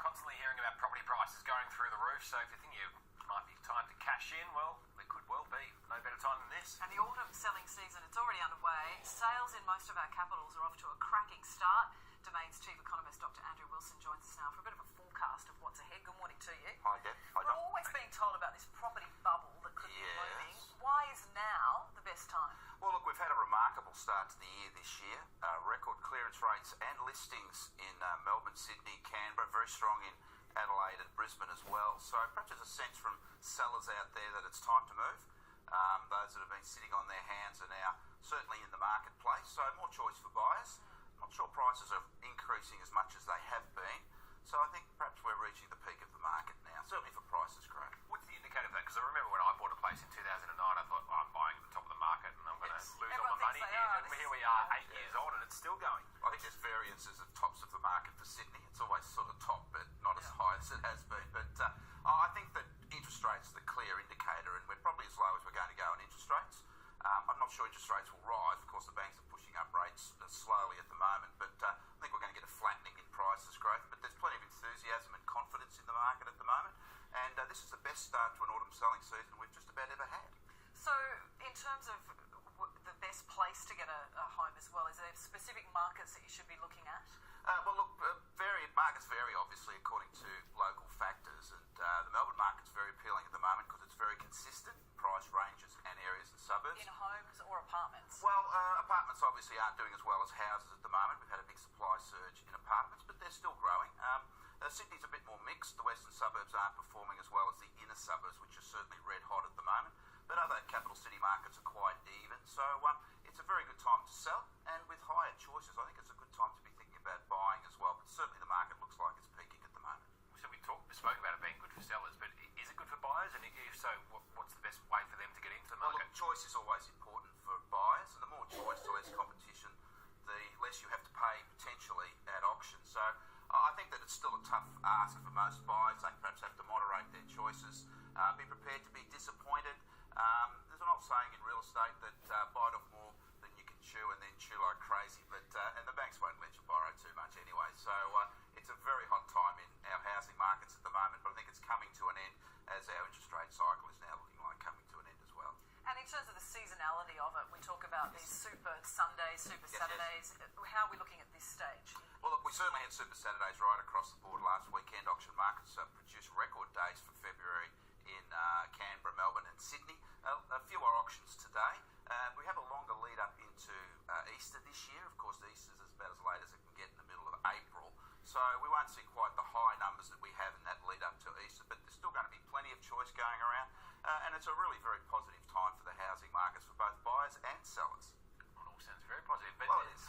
constantly hearing about property prices going through the roof, so if you think it might be time to cash in, well, there could well be. No better time than this. And the autumn selling season, it's already underway. Sales in most of our capitals are off to a cracking start. Domain's chief economist, Dr. Andrew Wilson, joins us now for a bit of a forecast of what's ahead. Good morning to you. Hi, Deb. Hi, We're always being told about this property bubble that could be looming. Why is now the best time? Well, look, we've had a remarkable start to the year this year. Record clearance rates and listings in Melbourne, Sydney, Canberra, very strong in Adelaide and Brisbane as well. So perhaps there's a sense from sellers out there that it's time to move. Those that have been sitting on their hands are now certainly in the marketplace, so more choice for buyers. I'm not sure prices are increasing as much as they have been, so I think perhaps we're reaching the peak of the market now, certainly for prices growing. What's the indicator of that? Because I remember when I bought a place in 2009, I thought, I'm buying at the top of the market and I'm going to lose all my money here. And here we are 8 years on and it's still going. I think there's variances at tops of the market for Sydney. It's always sort of top, but not as high as it has been. But I think that interest rates are the clear indicator, and we're probably as low as we're going to go in interest rates. I'm not sure interest rates will rise. Of course, the banks are pushing up rates slowly at the moment, but I think we're going to get a flattening in prices growth. But there's plenty of enthusiasm and confidence in the market at the moment, and this is the best start to an autumn selling season we've just about ever had. So, in terms of the best place to get a home as well, is there specific markets that you should be looking at? Well, look, markets vary obviously according to local factors, and the Melbourne market's very appealing at the moment because it's very consistent price ranges and areas and suburbs. In homes or apartments? Well, apartments obviously aren't doing as well as houses at the moment. We've had a big supply surge in apartments, but they're still growing. Sydney's a bit more mixed. The western suburbs aren't performing as well as the inner suburbs, which are certainly red hot at the moment. But other capital city markets are quite even. So it's a very good time to sell, and with higher choices, I think it's a good time to be thinking about buying as well. But certainly the market looks like it's peaking at the moment. So we spoke about it being good for sellers, but is it good for buyers? And if so, what's the best way for them to get into the market? Well, look, choice is always important for buyers, and the more choice, the less competition, the less you have to pay potentially at auction. So I think that it's still a tough ask for most buyers. They perhaps have to moderate their choices, be prepared to be disappointed. There's an old saying in real estate that bite off more than you can chew and then chew like crazy, but and the banks won't let you borrow too much anyway. So it's a very hot time in our housing markets at the moment, but I think it's coming to an end as our interest rate cycle is now looking like coming to an end as well. And in terms of the seasonality of it, we talk about these super Sundays, super Saturdays. How are we looking at this stage? Well, look, we certainly had super Saturdays right across the board last weekend. Auction markets produced record days for February in Canberra, Melbourne and Sydney. A few are auctions today. We have a longer lead up into Easter this year. Of course, Easter's about as late as it can get in the middle of April. So we won't see quite the high numbers that we have in that lead up to Easter, but there's still going to be plenty of choice going around. And it's a really very positive time for the housing markets for both buyers and sellers. It all sounds very positive. But well, it is.